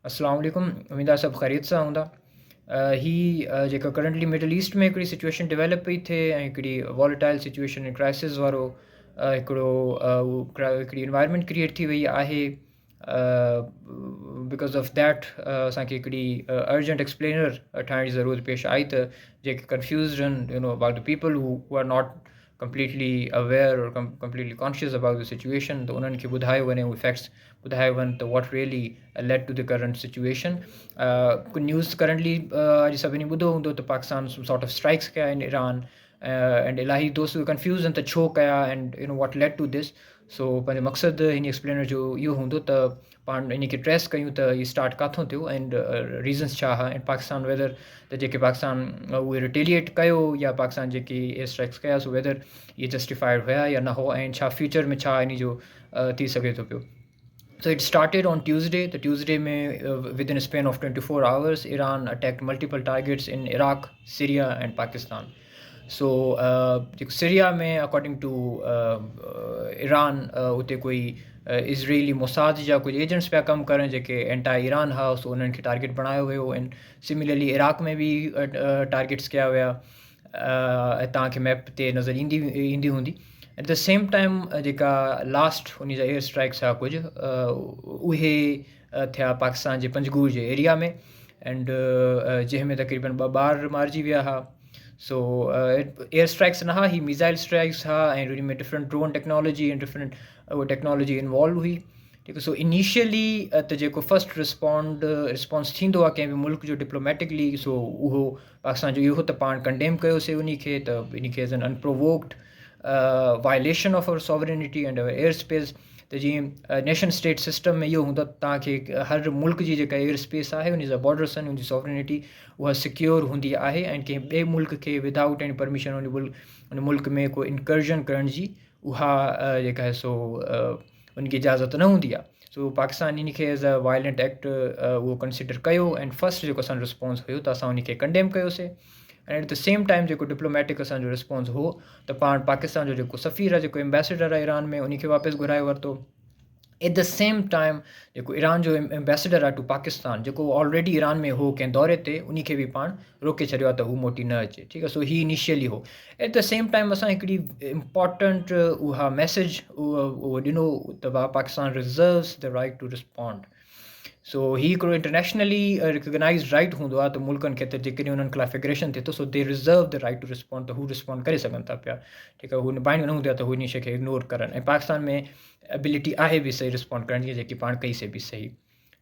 अस्सलाम वालेकुम। उम्मीद आहे सभु ख़ैरियत सां हूंदा। जेका करंटली मिडल ईस्ट में हिकिड़ी सिचुएशन डेवलप पई थिए ऐं हिकिड़ी वॉलेटाइल सिचुएशन ऐं क्राइसिस वारो हिकिड़ी इन्वायरमेंट क्रिएट थी वई आहे। बिकॉज़ ऑफ दैट असांखे हिकिड़ी अर्जेंट एक्सप्लेनर ठाहिण जी ज़रूरत पेश आई त जेके कंफ्यूज़्ड आहिनि about the people who are not completely aware or completely conscious about the situation, तो उन्हनि खे ॿुधायो वञे, उहे फैक्ट्स ॿुधायो वञनि त what really led to the current situation. कुझु न्यूज़ करंटली अॼु सभिनी ॿुधो हूंदो त पाकिस्तान sort of strikes कया इन ईरान एंड इलाही दोस्त कंफ्यूज़ आहिनि त छो कया and what led to this. सो पंहिंजो मक़सदु हिन एक्सप्लेनर जो इहो हूंदो त पाण इन खे ट्रेस कयूं त हीउ स्टार्ट किथां थियो एंड रीज़न्स छा हुआ एंड पाकिस्तान वेदर त जेके पाकिस्तान उहे रिटेलिएट कयो या पाकिस्तान जेके एयर स्ट्राइक्स कया सो वेदर इहे जस्टिफाइड हुया या न हो ऐं छा फ्यूचर में छा इन जो थी सघे थो पियो. So it started on Tuesday. The Tuesday में within a span of 24 hours, Iran attacked multiple targets in Iraq, Syria and Pakistan. So Syria में according to Iran उते कोई इज़राइली मोसाद जा कुछ एजेंट्स पिया कमु करनि जेके एंटाई ईरान हुआ, सो उन्हनि खे टारगेट बणायो वियो एंड सिमिलरली इराक में बि टारगेट्स कया विया. तव्हांखे मैप ते नज़र ईंदी हूंदी. एट द सेम टाइम जेका लास्ट उन जा एयर स्ट्राइक्स हुआ कुझु उहे थिया पाकिस्तान जे पंजगूर जे एरिया में एंड जंहिंमें तक़रीबन 2 ॿार मारिजी विया हुआ. सो एयर स्ट्राइक्स न हुआ, ही मिज़ाइल स्ट्राइक्स हुआ ऐं उन में डिफरेंट ड्रोन टेक्नोलॉजी ऐं डिफरेंट उहा टेक्नोलॉजी इन्वॉल्व हुई. ठीकु आहे. सो इनिशियली त जेको फस्ट रिस्पॉन्स थींदो आहे कंहिं बि मुल्क जो डिप्लोमेटिकली, सो उहो पाकिस्तान जो इहो त पाण कंडेम कयोसीं उन खे, त इन खे as an unprovoked violation of our sovereignty and our air space. त जीअं नेशन स्टेट सिस्टम में इहो हूंदो तव्हांखे हर मुल्क जी जेका एयर स्पेस आहे उन जा बॉर्डर्स आहिनि, उनजी सॉवरेनिटी उहा सिक्योर हूंदी आहे ऐं कंहिं ॿिए मुल्क खे विदाउट एनी परमिशन उन मुल्क में को इनकर्जन करण जी उहा जेका आहे सो उनजी इजाज़त न हूंदी आहे. सो पाकिस्तान इन खे एज़ अ वायलेंट एक्ट उहो कंसिडर कयो एंड फस्ट जेको असांजो रिस्पॉन्स हुयो त असां उन खे कंडेम कयोसीं. And at the same time जेको डिप्लोमेटिक असांजो रिस्पॉन्स हो त पाण पाकिस्तान जो जेको सफ़ीर आहे, जेको एम्बेसडर आहे ईरान में, उन खे वापसि घुराए वरितो. एट द सेम टाइम जेको ईरान जो एम्बेसडर आहे टू पाकिस्तान, जेको ऑलरेडी ईरान में हो कंहिं दौरे ते, उन खे बि पाण रोके छॾियो आहे त हू मोटी न अचे. ठीकु आहे. सो ही इनिशियली हो. एट द सेम टाइम असां हिकिड़ी इम्पॉर्टेंट उहा मैसेज उहो ॾिनो त Pakistan reserves the right to respond. So ही हिकिड़ो इंटरनेशनली रिकग्नाइज़ राइट हूंदो आहे त मुल्कनि खे त जेकॾहिं उन्हनि खिलाफ़ एग्रेशन थिए थो so they reserve the right to respond, त हू रिस्पॉन्ड करे सघनि था पिया. ठीकु आहे. हू निभाइणो न हूंदी आहे त हू इन शइ खे इग्नोर करनि ऐं पाकिस्तान में एबिलिटी आहे बि सही रिस्पॉन्ड करण जी, जेकी पाण कई से बि सही.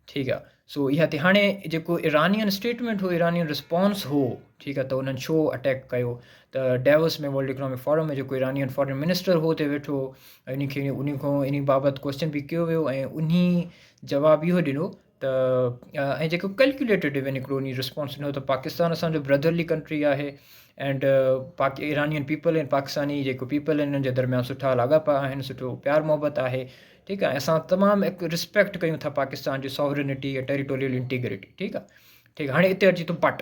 ठीकु आहे. सो इहा थी. हाणे जेको इरानियन स्टेटमेंट हो, इरानियन रिस्पॉन्स हो, ठीकु आहे, त उन्हनि छो अटैक कयो त डेवस में वर्ल्ड इकनॉमिक फोरम में जेको इरानियन फॉरेन मिनिस्टर हो हुते वेठो, इन खे उन खां इन बाबति क्वेश्चन बि कयो वियो ऐं उन जवाबु इहो ॾिनो त ऐं जेको कैलकुलेटेड इवन हिकिड़ो उन रिस्पॉन्स ॾिनो त पाकिस्तान असांजो ब्रदरली कंट्री आहे एंड इरानियन पीपल ऐं पाकिस्तानी जेको पीपल आहिनि, हिननि जे दरमियान सुठा लाॻापा आहिनि, सुठो प्यार मोहबत आहे. ठीकु आहे. असां तमामु रिस्पेक्ट कयूं था पाकिस्तान जी सॉवरेनिटी ऐं टेरिटोरियल इंटीग्रिटी. ठीकु आहे. ठीकु आहे. हाणे हिते अचे थो बट.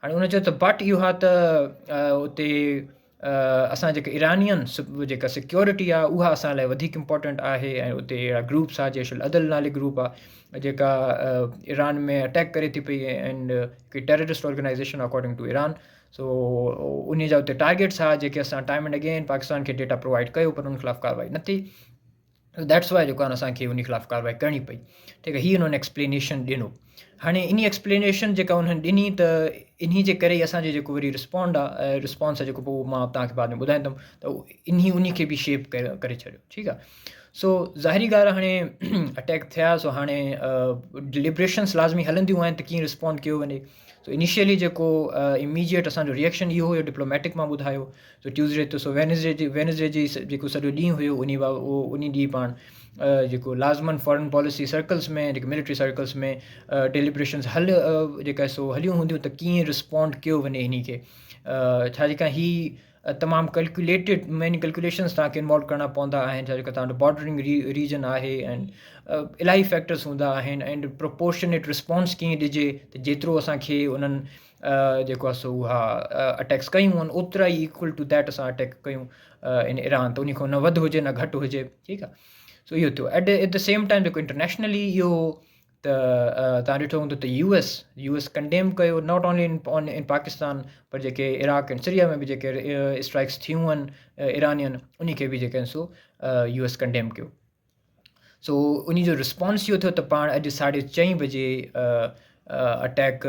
हाणे उन चयो त बट इहो आहे त उते असां जेके इरानियन जेका सिक्योरिटी आहे उहा असां लाइ वधीक इम्पॉर्टेंट आहे ऐं उते अहिड़ा ग्रुप्स आहे जैश अल अदल नाले ग्रुप आहे जेका ईरान में अटैक करे थी पई एंड हिकु terrorist organisation according to Iran. So उन जा उते टारगेट्स आहे जेके असां टाइम एंड अगेन पाकिस्तान खे डेटा प्रोवाइड कयो पर उन खिलाफ़ु कार्रवाई न थी. दैट्स वाए जेको आहे असांखे उन खिलाफ़ु कार्रवाई करणी पई. ठीकु आहे. हीअ उन्हनि एक्सप्लेनेशन ॾिनो. हाणे इन एक्सप्लेनेशन जेका उन्हनि ॾिनी त इन जे करे ई असांजे जेको वरी रिस्पॉन्ड आहे रिस्पॉन्स आहे जेको पोइ मां तव्हांखे बाद में ॿुधाईंदुमि त उन खे बि शेप करे छॾियो. ठीकु आहे. सो ज़ाहिरी ॻाल्हि आहे हाणे अटैक थिया. सो हाणे डिलिब्रेशन्स लाज़मी हलंदियूं आहिनि त कीअं रिस्पॉन्ड कयो वञे. सो इनिशियली जेको इमीजिएट असांजो रिएक्शन इहो हुयो डिप्लोमेटिक मां ॿुधायो. सो ट्यूज़डे ते सो वेनसडे जी जेको सॼो ॾींहुं हुयो उन ॾींहुं पाण जेको लाज़मन फॉरेन पॉलिसी सर्कल्स में जेके मिलिट्री सर्कल्स में डिलिब्रेशन्स जेका सो हलियूं हूंदियूं त कीअं रिस्पॉन्ड कयो वञे इन खे. छा जेका ही तमामु कैलकुलेटेड मैनी कैलकुलेशन्स तव्हांखे इन्वॉल्व करणा पवंदा आहिनि. छा जेका तव्हांजो बॉर्डरिंग रीजन आहे एंड इलाही फैक्टर्स हूंदा आहिनि एंड प्रोपोर्शनेट रिस्पॉन्स कीअं ॾिजे त जेतिरो असांखे उन्हनि जेको आहे सो उहा अटैक्स कयूं आहिनि ओतिरा ई इक्वल टू दैट असां अटैक कयूं इन ईरान, त उन खां न वधि हुजे न घटि हुजे. ठीकु आहे. सो इहो थियो. एट द सेम टाइम जेको इंटरनेशनली इहो त तव्हां ॾिठो हूंदो त US कंडेम कयो नॉट ओनली इन पाकिस्तान, पर जेके इराक ऐं सीरिया में बि जेके स्ट्राइक्स थियूं आहिनि ईरानियन, उन खे बि जेके आहिनि सो US कंडेम कयो। सो उन जो रिस्पॉन्स इहो थियो त पाण अॼु 4:30 बजे अटैक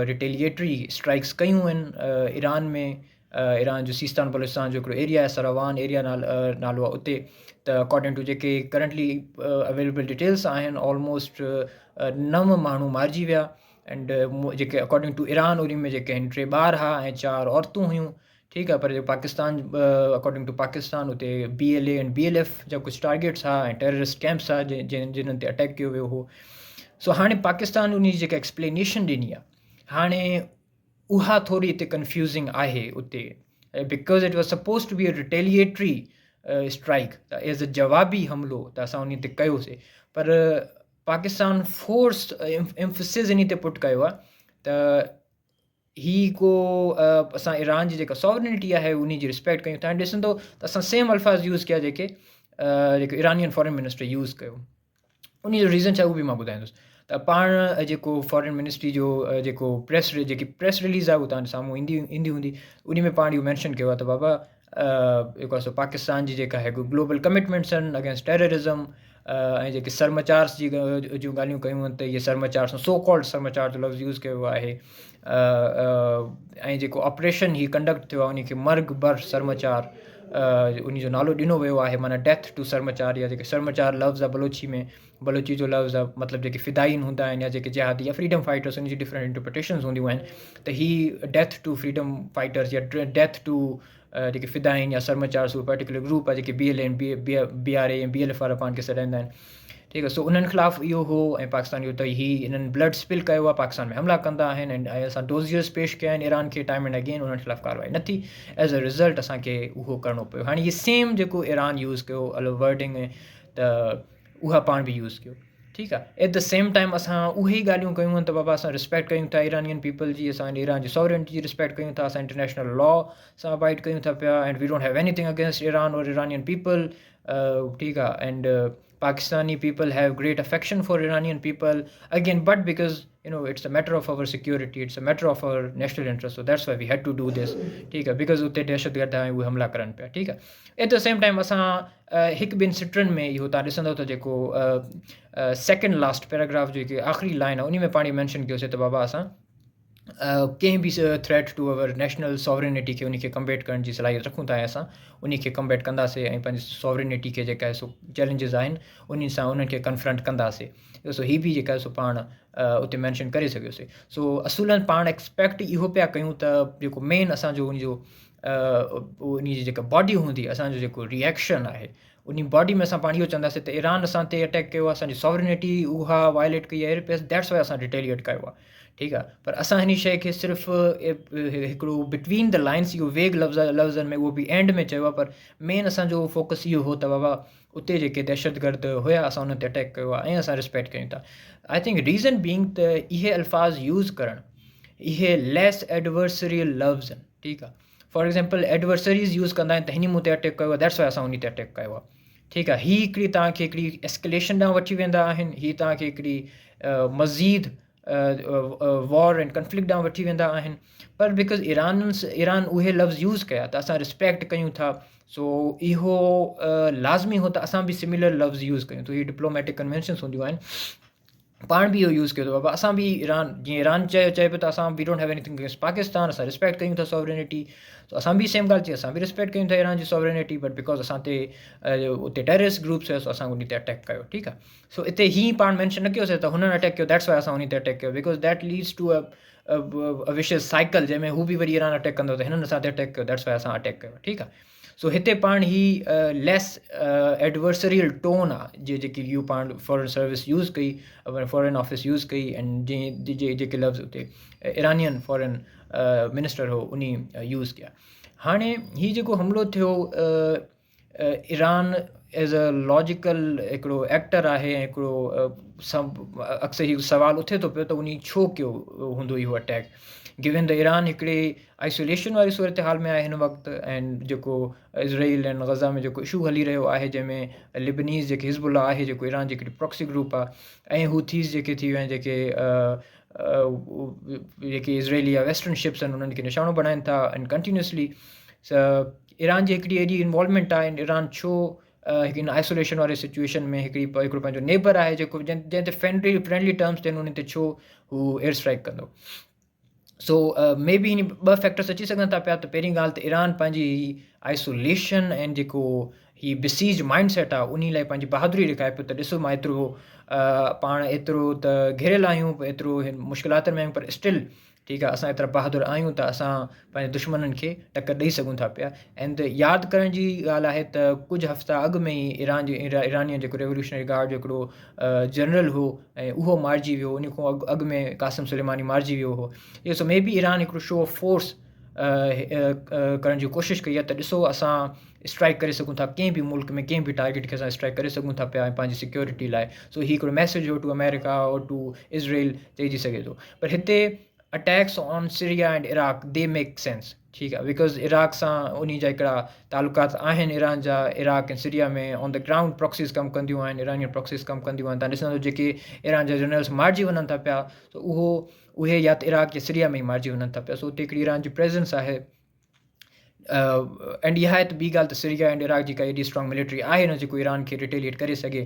रिटेलिएटरी स्ट्राइक्स कयूं आहिनि ईरान में। ईरान जो सीस्तान बलूचिस्तान जो हिकिड़ो एरिया आहे, सरावान एरिया नालो आहे उते। त according to JK currently available details आहिनि, ऑलमोस्ट 9 माण्हू मारिजी विया। एंड जेके अकॉर्डिंग टू ईरान उन में जेके आहिनि 3 ॿार हुआ ऐं 4 औरतूं हुयूं, ठीकु आहे। पर जो पाकिस्तान अकॉर्डिंग टू पाकिस्तान उते BLA ऐं BLF जा कुझु टारगेट्स हुआ ऐं टेररिस्ट कैंप्स हुआ जिन्हनि ते अटैक कयो वियो हो। सो हाणे पाकिस्तान उन जी जेका एक्सप्लेनेशन ॾिनी आहे, हाणे उहा थोरी हिते कंफ्यूज़िंग आहे उते, because it was suppose to be a retaliatory strike, त एज़ अ जवाबी हमलो त असां उन ते कयोसीं। पर पाकिस्तान फोर्स एम्फसिस इन ते पुट कयो आहे त ही को असां ईरान जी जेका सॉवरेनिटी आहे उन जी रिस्पेक्ट कयूं। तव्हां ॾिसंदो त असां सेम अल्फाज़ यूज़ कया जेके ईरानियन फॉरेन मिनिस्टर यूज़ कयो। उन जो रीज़न छा उहो बि मां ॿुधाईंदुसि। त पाण जेको फॉरेन मिनिस्ट्री जो जेको जेकी प्रेस रिलीज़ आहे उहो तव्हांजे साम्हूं ईंदी हूंदी। उन में पाण इहो मैंशन कयो आहे त बाबा जेको आहे सो पाकिस्तान जी जेका आहे ग्लोबल कमिटमेंट्स आहिनि अगेंस्ट टेररिज़म, ऐं जेके सरमचार्स जी जूं ॻाल्हियूं कयूं आहिनि, त इहे सरमचार्स सो कॉल्ड सरमचार जो लफ़्ज़ यूज़ कयो आहे। ऐं जेको ऑपरेशन ही कंडक्ट थियो आहे उन खे मर्ग बर सरमचार उन जो नालो ॾिनो वियो आहे, माना डेथ टू सरमचार, या जेके सरमचार लफ़्ज़ आहे बलोची में, बलोची जो लफ़्ज़ आहे मतिलबु जेके फ़िदाइन हूंदा आहिनि या जेके जिहादी या फ्रीडम फाइटर्स, उन जी डिफरेंट इंटरप्रिटेशन्स हूंदियूं आहिनि। त ही डेथ टू फ्रीडम फाइटर्स या डेथ टू जेके फ़िदाइन या सरमचार्स, उहो पर्टिकुलर ग्रुप आहे जेके BLA ऐं BRA ऐं BLF वारा पाण खे सॾाईंदा आहिनि, ठीकु आहे। सो उन्हनि ख़िलाफ़ु इहो हो। ऐं पाकिस्तान इहो त ही इन्हनि ब्लड स्पिल कयो आहे, पाकिस्तान में हमला कंदा आहिनि, ऐं असां डोज़ियर्स पेश कया आहिनि ईरान खे टाइम एंड अगेन, उन्हनि ख़िलाफ़ु कार्रवाई न थी। एज़ अ रिज़ल्ट असांखे उहो करिणो पियो। हाणे इहे सेम जेको ईरान यूज़ कयो वर्डिंग, त उहा पाण बि यूज़ कयो, ठीकु आहे। एट द सेम टाइम असां उहे ई ॻाल्हियूं कयूं आहिनि त बाबा असां रिस्पेक्ट कयूं था ईरानियन पीपल जी, असां ईरान जी सॉवरेनिटी जी रिस्पेक्ट कयूं था, असां इंटरनेशनल लॉ सां अबाइड कयूं था पिया, and we don't have anything against Iran और ईरानियन पीपल, ठीकु आहे। And Pakistani people have great affection for Iranian people again, but because it's a matter of our security, it's a matter of our national interest, so that's why we had to do this, ठीक है, because उते दहशतगर्द आहिनि उहे हमला करनि पिया, ठीकु आहे। एट द सेम टाइम असां हिकु ॿिनि सिटरनि में इहो तव्हां ॾिसंदव त जेको सेकेंड लास्ट पैराग्राफ जेकी आख़िरी लाइन आहे उन में पाण मैंशन कयोसीं त बाबा असां कंहिं बि threat to our national sovereignty खे उनखे कम्बेट करण जी सलाहियत रखूं था, ऐं असां उनखे कम्बेट कंदासीं ऐं पंहिंजी सॉवरेनिटी खे जेका आहे सो चैलेंजिस आहिनि उन सां उन्हनि खे कन्फ्रंट कंदासीं। सो ही बि जेका आहे सो पाण उते मैंशन करे सघियोसीं। सो असुलनि पाण एक्सपेक्ट इहो पिया कयूं त जेको मेन असांजो उनजो उन जी जेका बॉडी हूंदी, असांजो जेको रिएक्शन आहे उन बॉडी में असां पाण इहो चवंदासीं त ईरान असां ते अटैक कयो आहे, असांजी सॉवरेनिटी उहा वायलेट कई आहे, एयरस्पेस, दैट्स वाइ असां रिटेलिएट कयो आहे, ठीकु आहे। पर असां हिन शइ खे सिर्फ़ु हिकिड़ो बिटवीन द लाइन्स इहो वेग लफ़्ज़नि में उहो बि एंड में चयो आहे, पर मेन असांजो फोकस इहो हो त बाबा उते जेके दहशतगर्द हुया असां उन्हनि ते अटैक कयो आहे ऐं असां रिस्पेक्ट कयूं था। आई थिंक रीज़न बीइंग त इहे अल्फाज़ यूज़ करणु, इहे लेस एडवर्सरियल लफ़्ज़ आहिनि, ठीकु आहे। फॉर एग्ज़ाम्पल एडवर्सरीज़ यूज़ कंदा आहिनि त हिन मूं ते अटैक कयो आहे, दैट्स वाइ असां उन ते अटैक कयो आहे, ठीकु आहे। हीअ हिकिड़ी तव्हांखे हिकिड़ी एस्केलेशन ॾांहुं वठी वेंदा आहिनि, हीअ तव्हांखे हिकिड़ी मज़ीद वॉर एंड कंफ्लिक्ट ॾांहुं वठी वेंदा आहिनि। पर बिकॉज़ ईरान उहे लफ़्ज़ यूज़ कया त असां रिस्पेक्ट कयूं था, सो इहो लाज़मी हो त असां बि सिमिलर लफ़्ज़ यूज़ कयूं। त इहे डिप्लोमेटिक कन्वेंशन्स हूंदियूं आहिनि, पाण बि इहो यूज़ कयो अथव। बाबा असां बि ईरान, जीअं ईरान चए पियो त असां we don't have anything against Pakistan, असां रिस्पेक्ट कयूं था सॉवरेनिटी, तो असां बि सेम ॻाल्हि चई, असां बि रिस्पेक्ट कयूं था ईरान जी सॉवरेनिटी, बट बिकॉज़ असां ते उते टेररिस्ट ग्रुप्स हुयो सो असां उन ते अटैक कयो, ठीकु आहे। सो हिते हीअं पाण मैंशन न कयोसीं त हुननि अटैक कयो, दैट्स वाइ असां उन ते अटैक कयो, because that leads to a vicious cycle, जंहिंमें हू बि वरी ईरान अटैक कंदो त हिननि असां ते अटैक कयो, दैट्स वाइ असां अटैक कयो, ठीकु आहे। सो हिते पाण ही लेस एडवर्सरियल टोन आहे जेकी इहो पाण फॉरेन सर्विस यूज़ कई, फॉरेन ऑफिस यूज़ कई, ऐं जेके लफ़्ज़ उते ईरानियन फॉरेन मिनिस्टर हो उन यूज़ कया। हाणे हीउ जेको हमिलो थियो ईरान एज़ अ लॉजिकल हिकिड़ो एक्टर आहे ऐं हिकिड़ो अक्सर हीउ सुवाल उथे थो पियो त उन छो कयो हूंदो इहो अटैक, गिवन द ईरान हिकिड़े आइसोलेशन वारी सूरत हाल में आहे हिन वक़्तु, ऐं जेको इज़राइल ऐं गज़ा में जेको इशू हली रहियो आहे जंहिंमें लिबनीज़ जेके हिज़बुल्लाह आहे जेको ईरान जी हिकिड़ी प्रॉक्सी ग्रुप आहे, ऐं हूथीज़ जेके थी विया आहिनि जेके इज़राइली या वेस्टर्न शिप्स आहिनि उन्हनि खे निशानो बनाइनि था एंड कंटिन्यूसली ईरान जी हिकिड़ी एॾी इन्वॉल्वमेंट आहे, ईरान छो हिन आइसोलेशन वारे सिचुएशन में हिकिड़ो पंहिंजो नेबर आहे जेको जंहिं ते फ्रेंडली टर्म्स ते उन ते छो हू एयर स्ट्राइक कंदो। सो मे बी हिन ॿ फैक्टर्स अची सघनि था पिया। त पहिरीं ॻाल्हि त ईरान पंहिंजी आइसोलेशन ऐं जेको ही बिसीज माइंड सेट आहे उन लाइ पंहिंजी बहादुरी ॾेखारे पियो त ॾिसो मां एतिरो पाण एतिरो त घेरियल आहियूं, एतिरो हिन मुश्किलातुनि में आहियूं, पर स्टिल ठीकु आहे असां एतिरा बहादुर आहियूं त असां पंहिंजे दुश्मननि खे टक्कर ॾेई सघूं था पिया। ऐं यादि करण जी ॻाल्हि आहे त कुझु हफ़्ता अॻु में ई ईरानी जेको रेवोल्यूशनरी गार्ड जो हिकिड़ो जनरल हो ऐं उहो मारिजी वियो, उन खां अॻु में क़ासिम सुलेमानी मारिजी वियो हो। इहो सो मे बी ईरान हिकिड़ो शो ऑफ फोर्स करण जी कोशिशि कई आहे त ॾिसो असां स्ट्राइक करे सघूं था कंहिं बि मुल्क में, कंहिं बि टारगेट खे असां स्ट्राइक करे सघूं था पिया ऐं पंहिंजी सिक्योरिटी लाइ। सो हीउ हिकिड़ो मैसेज हो टू अमेरिका और टू इज़राइल चइजी सघे थो। पर हिते attacks on Syria and Iraq they make sense, ठीकु आहे, बिकॉज़ इराक सां उन जा हिकिड़ा तालुकात आहिनि ईरान जा, इराक ऐं सीरिया में ऑन द ग्राउंड प्रॉक्सीज़ कमु कंदियूं आहिनि, ईरानियन प्रॉक्सीज़ कमु कंदियूं आहिनि। तव्हां ॾिसंदो जेके ईरान जा जनरल्स मारिजी वञनि था पिया त उहे या त इराक या सीरिया में ई मारिजी वञनि था पिया। सो हुते हिकिड़ी ईरान जी प्रेजेंस आहे। एंड इहा आहे त ॿी ॻाल्हि त सीरिया एंड इराक जी का एॾी स्ट्रॉन्ग मिलिट्री आहे न जेको ईरान खे रिटेलिएट करे सघे।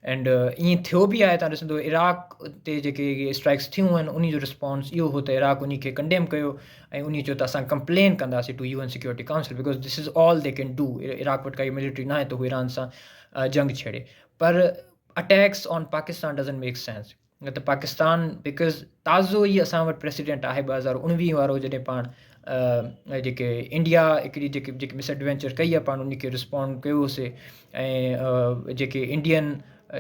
एंड ईअं थियो बि आहे, तव्हां ॾिसंदो इराक ते जेके स्ट्राइक्स थियूं आहिनि उन जो रिस्पॉन्स इहो हो त इराक उन खे कंडेम कयो ऐं उन चयो त असां कंप्लेन कंदासीं to UN security council, because this is all they can do. Iraq वटि काई मिलिट्री न आहे त हू ईरान सां जंग छेड़े। पर attacks on Pakistan doesn't make sense. न त पाकिस्तान बिकॉज़ ताज़ो ई असां वटि प्रेसिडेंट आहे 2019 वारो, जॾहिं पाण जेके इंडिया हिकिड़ी जेकी मिसएडवेंचर कई आहे पाण उन खे रिस्पॉन्ड कयोसीं ऐं जेके इंडियन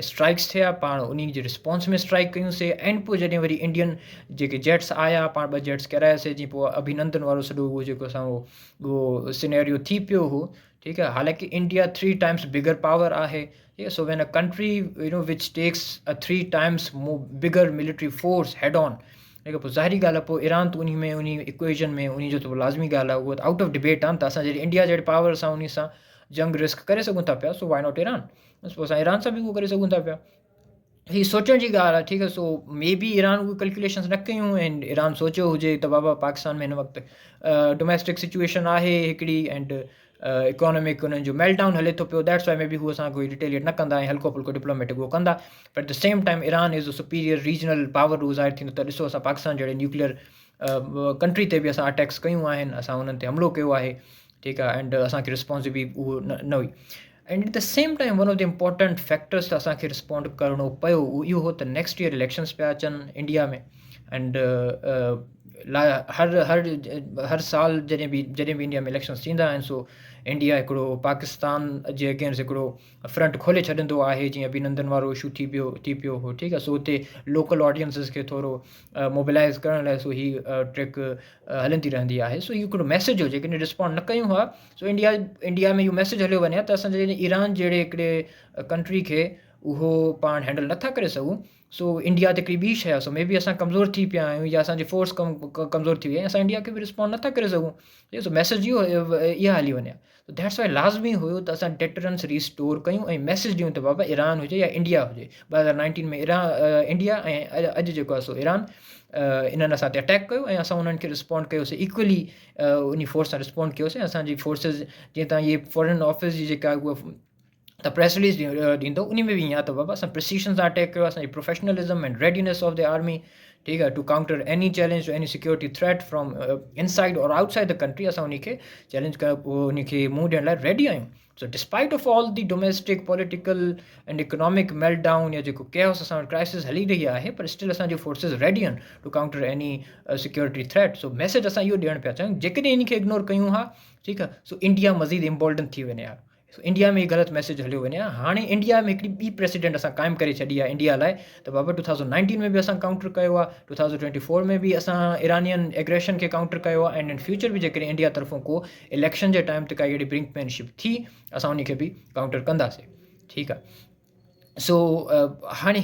स्ट्राइक्स थिया पाण उन जे रिस्पॉन्स में स्ट्राइक कयूंसीं। एंड पोइ जॾहिं वरी इंडियन जेके जेट्स आया पाण 2 जेट्स करायासीं, जीअं पोइ अभिनंदन वारो सॼो उहो जेको असां उहो सिनेरियो थी पियो हो, ठीकु आहे। हालांकि इंडिया 3 टाइम्स बिगर पावर आहे, ठीकु आहे। So when a country which takes a 3 times bigger military force head on, लेकिन पोइ ज़ाहिरी ॻाल्हि आहे पोइ ईरान त उन में उन इक्वेशन में उन जो त लाज़मी ॻाल्हि आहे, उहो त आउट ऑफ डिबेट आहे। त असां जॾहिं इंडिया जहिड़े पावर सां उन सां जंग रिस्क करे सघूं था पिया, सो वाई नॉट ईरान, पोइ असां ईरान सां बि उहो करे सघूं था पिया। हीअ सोचण जी ॻाल्हि आहे, ठीकु आहे। सो मे बी ईरान उहे कैलकुलेशन्स न कयूं ऐं ईरान सोचियो हुजे त बाबा पाकिस्तान में हिन वक़्तु डोमेस्टिक सिचुएशन आहे हिकिड़ी एंड इकोनॉमिक उन्हनि जो मेल्टडाउन हले थो पियो, that's why may be who असां कोई रिटेलिएट न कंदा ऐं हल्को फुल्को डिप्लोमेटिक उहो कंदा। पर at the same time Iran is a superior regional power उहो ज़ाहिर थींदो त ॾिसो असां पाकिस्तान जहिड़े न्यूक्लियर कंट्री ते बि असां अटैक्स कयूं आहिनि, असां उन्हनि ते हमिलो कयो आहे, ठीकु आहे। एंड असांखे रिस्पॉन्स बि उहो न हुई। And at the same time one of the important factors त असांखे रिस्पॉन्ड करिणो पियो उहो इहो हो त नेक्स्ट ईयर इलेक्शन्स पिया अचनि इंडिया में। एंड हर साल जॾहिं बि इंडिया में इलेक्शन्स थींदा आहिनि, सो इंडिया हिकिड़ो पाकिस्तान जे अगेंस्ट हिकिड़ो फ्रंट खोले छॾींदो आहे, जीअं अभिनंदन वारो इशू थी पियो हो, ठीकु आहे। सो हुते लोकल ऑडियंसिस खे थोरो मोबिलाइज़ करण लाइ सो हीअ ट्रिक हलंदी रहंदी आहे। सो इहो हिकिड़ो मैसेज हो, जेकॾहिं रिस्पॉन्ड न कयूं हा सो इंडिया में इहो मैसेज हलियो वञे त असां जॾहिं ईरान जहिड़े हिकिड़े कंट्री खे उहो पाण हैंडल नथा करे सघूं, सो इंडिया त हिकिड़ी ॿी शइ आहे। सो मे बी असां कमज़ोर थी पिया आहियूं या असांजी फोर्स कमज़ोर थी वई आहे, असां इंडिया खे बि रिस्पॉन्ड नथा करे सघूं। सो मैसेज इहा हली वञे। दैट्स वाई लाज़मी हुयो त असां डेटरेंस रिस्टोर कयूं ऐं मैसेज ॾियूं त बाबा ईरान हुजे या इंडिया हुजे, 2019 में इंडिया ऐं अॼु जेको आहे सो ईरान इन्हनि असां ते अटैक कयो ऐं असां उन्हनि खे रिस्पॉन्ड कयोसीं इक्वली उन फोर्स सां रिस्पॉन्ड कयोसीं। असांजी फोर्सिस जीअं तव्हां इहे फॉरेन ऑफिस जी जेका उहा त प्रेस रिलीज़ ॾींदो उन में बि ईअं आहे त बाबा असां प्रिसीशन सां अटैक कयो, असांजी professionalism and readiness of the army, ठीकु आहे, to counter any challenge any security threat from inside or outside the country. असां उनखे चैलेंज कर उनखे मुंहुं ॾियण लाइ रेडी आहियूं। So despite of all the domestic political and economic meltdown या जेको केओस असां वटि क्राइसिस हली रही आहे, पर स्टिल असांजी फोर्सिस रेडी आहिनि to counter any security threat. So message असां इहो ॾियणु पिया चाहियूं, जेकॾहिं इनखे इग्नोर कयूं हा, ठीकु आहे, सो इंडिया मज़ीद इम्बोल्डन थी वञे हा। इंडिया में ग़लति मैसेज हलियो वञे हाणे इंडिया में हिकिड़ी ॿी प्रेसिडेंट असां क़ाइमु करे छॾी आहे इंडिया लाइ त बाबा 2019 में बि असां काउंटर कयो आहे 2024 में बि असां इरानियन एग्रेशन खे काउंटर कयो आहे एंड इन फ्यूचर बि जेकॾहिं इंडिया तरफ़ों को इलेक्शन जे टाइम ते काई अहिड़ी ब्रिंकमैनशिप थी असां उन खे बि काउंटर कंदासीं ठीकु आहे सो हाणे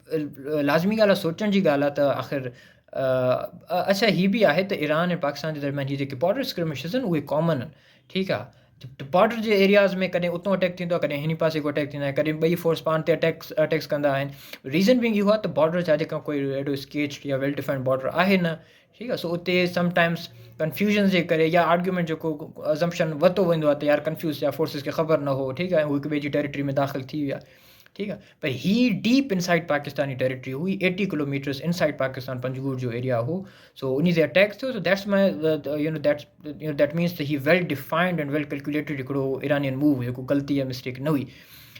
लाज़मी ॻाल्हि आहे सोचण जी ॻाल्हि आहे त आख़िर अच्छा हीअ बि आहे त ईरान ऐं पाकिस्तान जे दरमियान हीअ जेके बॉर्डर स्क्रिमिशेस आहिनि उहे कॉमन आहिनि ठीकु आहे बॉर्डर जे एरियाज़ में कॾहिं उतां अटैक थींदो आहे कॾहिं हिन पासे को अटैक थींदा आहिनि कॾहिं ॿई फोर्स पाण ते अटैक्स कंदा आहिनि रीज़न बि इहो आहे त बॉर्डर जा जेका कोई अहिड़ो स्केच्ड या वेल डिफाइंड बॉर्डर आहे न ठीकु आहे सो उते समटाइम्स कंफ्यूजन जे करे या आर्ग्यूमेंट जेको अज़म्पशन वरितो वेंदो आहे त यार कंफ्यूज़ या फोर्सिस खे ख़बर न हो ठीकु आहे हू हिक ॿिए जी टेरिटरी में दाख़िल थी विया ठीकु आहे पर ही डीप इनसाइड पाकिस्तानी टेरिटरी हुई 80 किलोमीटर्स इनसाइड पाकिस्तान पंजगूर जो एरिया हो सो उन ते अटैक थियो so that's my that means त ही वेल डिफाइंड एंड वेल कैलकुलेटेड हिकिड़ो इरानियन मूव जेको ग़लती या मिस्टेक न हुई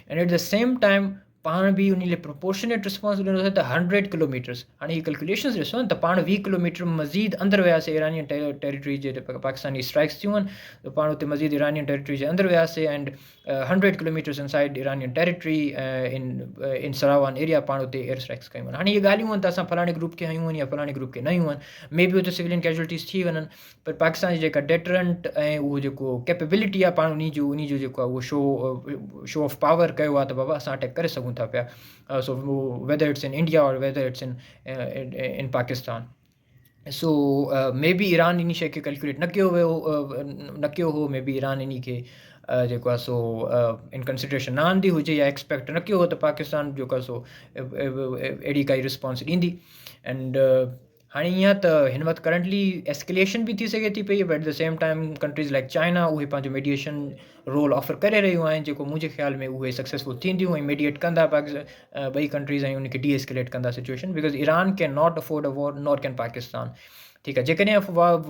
and at the same time पाण बि उन लाइ प्रोपोर्शनेट रिस्पॉन्स ॾिनोसीं त 100 किलोमीटर्स हाणे हीअ कैलकुलेशन्स ॾिसो न त पाण 20 किलोमीटर मज़ीद अंदरि वियासीं इरानियन टेरिटरी जे पाकिस्तानी स्ट्राइक्स थियूं आहिनि त पाण उते मज़ीद इरानियन टेरिटरी जे अंदरि वियासीं and 100 kilometres inside Iranian territory in Saravan area पाण उते एयर स्ट्राइक्स कयूं आहिनि हाणे इहे ॻाल्हियूं आहिनि त असां फलाणे ग्रुप खे हयूं आहिनि या फलाणे ग्रुप खे न हयूं आहिनि मे बि उते सिविलियन कैजुअलिटीज़ थी वञनि पर पाकिस्तान जी जेका डेटरेंट ऐं उहो जेको कैपेबिलिटी आहे पाण उन जो जेको आहे उहो शो ऑफ पावर कयो आहे त बाबा असां अटैक करे सघूं था पिया so whether it's in India or whether it's in Pakistan so maybe Iran इन शइ खे कैलकुलेट न कयो हो मे बी ईरान इन खे जेको आहे सो इन कंसिडरेशन न आंदी हुजे या एक्सपेक्ट न कयो हो त पाकिस्तान जेको आहे सो अहिड़ी काई रिस्पॉन्स ॾींदी एंड हाणे ईअं त हिन वक़्तु करंटली एस्केलेशन बि थी सघे थी पई but at the same time countries like China उहे पंहिंजो मीडिएशन रोल ऑफर करे रहियूं आहिनि जेको मुंहिंजे ख़्याल में उहे सक्सेसफुल थींदियूं ऐं मीडिएट कंदा ॿई कंट्रीज़ ऐं उनखे डी एस्केलेट कंदा situation because Iran can not afford a war nor can Pakistan ठीकु आहे जेकॾहिं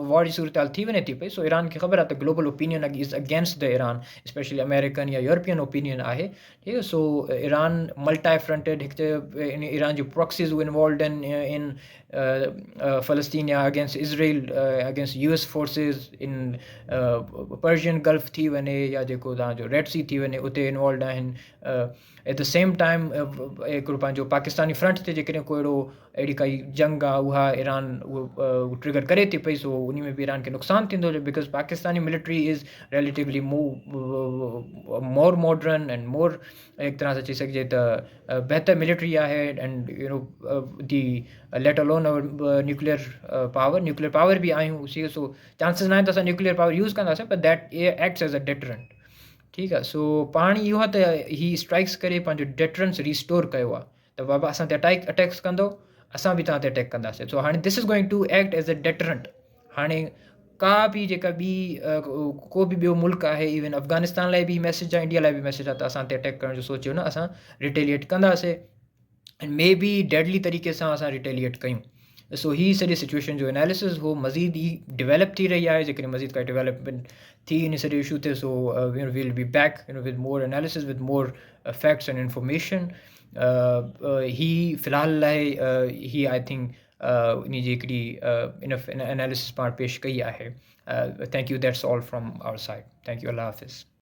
वॉर जी सूरत हाल थी वञे थी पई सो ईरान खे ख़बर आहे त global opinion is against the Iran specially American या यूरोपियन ओपिनियन आहे ठीकु आहे सो ईरान मल्टाए फ्रंटेड हिकु इन ईरान जूं प्रॉक्सीज़ इन्वॉल्वड आहिनि इन फ़लस्तीन या against Israel against US forces in Persian gulf थी वञे या जेको तव्हांजो रेड सी थी वञे उते इन्वॉल्वड आहिनि एट द सेम टाइम हिकिड़ो पंहिंजो पाकिस्तानी फ्रंट ते जेकॾहिं को अहिड़ी काई जंग आहे उहा ईरान उहो ट्रिगर करे थी पई सो उन में बि ईरान खे नुक़सानु थींदो because Pakistani military is relatively more modern and more हिकु तरह सां चई सघिजे त बहितर मिलिट्री आहे and the let alone nuclear power बि आहियूं सी सो चांसिस न आहिनि त असां न्यूक्लियर पावर यूज़ कंदासीं but that acts as a deterrent ठीकु आहे सो पाण इहो आहे त ही स्ट्राइक्स करे पंहिंजो डेटरेंस रिस्टोर कयो आहे त बाबा असां ते अटैक्स कंदो असां बि तव्हां ते अटैक कंदासीं सो हाणे this is going to act as a deterrent हाणे का बि जेका ॿी को बि ॿियो मुल्क आहे इवन अफ़गानिस्तान लाइ बि मैसेज आहे इंडिया लाइ बि मैसेज आहे त असां ते अटैक करण जो सोचियो न असां रिटेलिएट कंदासीं एंड मे बी डेडली तरीक़े सां असां रिटेलिएट कयूं सो ही सॼी सिचुएशन जो एनालिसिस हो मज़ीद ही डेवलप थी रही आहे जेकॾहिं मज़ीद काई डेवलपमेंट थी इन सॼे इशू ते so will be back with more analysis with more facts and information ही फ़िलहाल लाइ ही आई थिंक इन जी हिकिड़ी इनफ एनालिसिस पाण पेश कई आहे thank you that's all from our side thank you अल्लाह हाफ़िज़